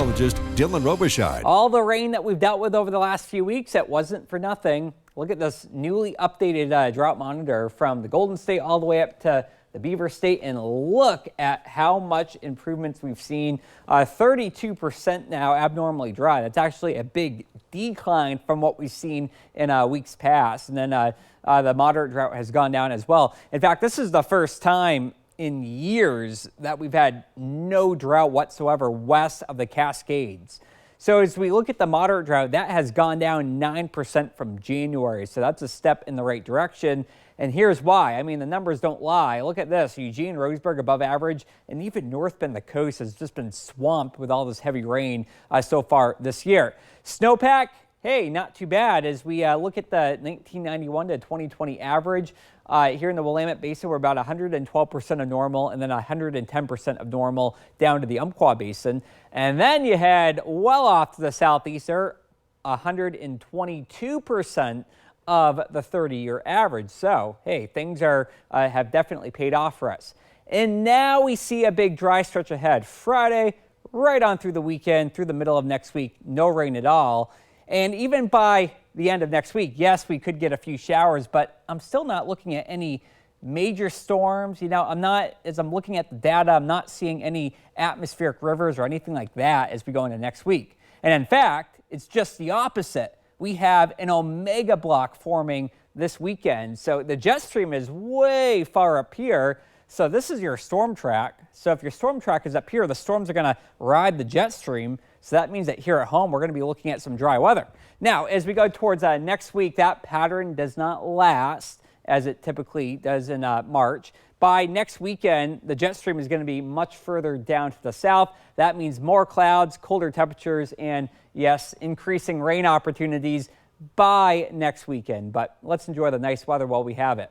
meteorologist Dylan Robichaud. All the rain that we've dealt with over the last few weeks, it wasn't for nothing. Look at this newly updated drought monitor from the Golden State all the way up to the Beaver State, and look at how much improvements we've seen. 32% now abnormally dry. That's actually a big decline from what we've seen in weeks past. And then the moderate drought has gone down as well. In fact, this is the first time in years that we've had no drought whatsoever west of the Cascades. So as we look at the moderate drought, that has gone down 9% from January. So that's a step in the right direction. And here's why. I mean, the numbers don't lie. Look at this. Eugene, Roseburg above average, and even North Bend, the coast, has just been swamped with all this heavy rain so far this year. Snowpack, hey, not too bad. As we look at the 1991 to 2020 average, here in the Willamette Basin, we're about 112% of normal, and then 110% of normal down to the Umpqua Basin. And then you head well off to the southeast there, 122% of the 30-year average. So, hey, things are have definitely paid off for us. And now we see a big dry stretch ahead. Friday, right on through the weekend, through the middle of next week, no rain at all. And even by the end of next week, yes, we could get a few showers, but I'm still not looking at any major storms. You know, as I'm looking at the data, I'm not seeing any atmospheric rivers or anything like that as we go into next week. And in fact, it's just the opposite. We have an omega block forming this weekend. So the jet stream is way far up here. So this is your storm track. So if your storm track is up here, the storms are going to ride the jet stream. So that means that here at home, we're going to be looking at some dry weather. Now, as we go towards next week, that pattern does not last as it typically does in March. By next weekend, the jet stream is going to be much further down to the south. That means more clouds, colder temperatures, and yes, increasing rain opportunities by next weekend. But let's enjoy the nice weather while we have it.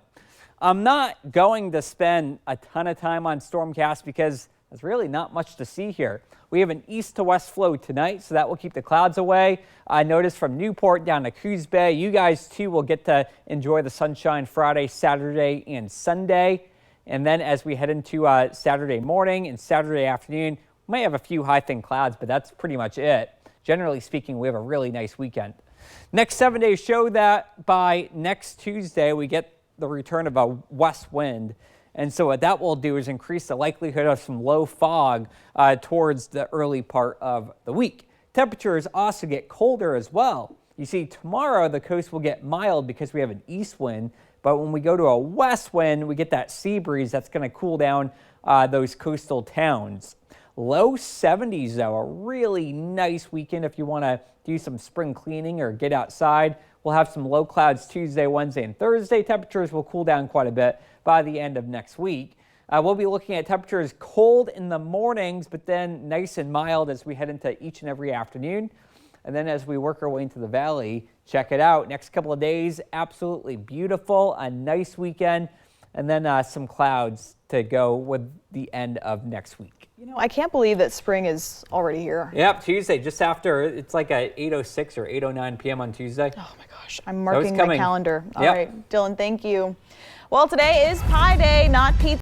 I'm not going to spend a ton of time on Stormcast because there's really not much to see here. We have an east to west flow tonight, so that will keep the clouds away. I noticed from Newport down to Coos Bay, you guys too will get to enjoy the sunshine Friday, Saturday, and Sunday. And then as we head into Saturday morning and Saturday afternoon, we may have a few high thin clouds, but that's pretty much it. Generally speaking, we have a really nice weekend. Next 7 days show that by next Tuesday, we get the return of a west wind. And so what that will do is increase the likelihood of some low fog towards the early part of the week. Temperatures also get colder as well. You see, tomorrow the coast will get mild because we have an east wind. But when we go to a west wind, we get that sea breeze that's going to cool down those coastal towns. Low 70s, though, a really nice weekend if you want to do some spring cleaning or get outside. We'll have some low clouds Tuesday, Wednesday, and Thursday. Temperatures will cool down quite a bit by the end of next week. We'll be looking at temperatures cold in the mornings, but then nice and mild as we head into each and every afternoon. And then as we work our way into the valley, check it out. Next couple of days, absolutely beautiful, a nice weekend, and then some clouds to go with the end of next week. You know, I can't believe that spring is already here. Yep, Tuesday, just after, it's like at 8:06 or 8:09 p.m. on Tuesday. Oh my gosh, I'm marking my calendar. All right, Dylan, thank you. Well, today is Pie Day, not pizza.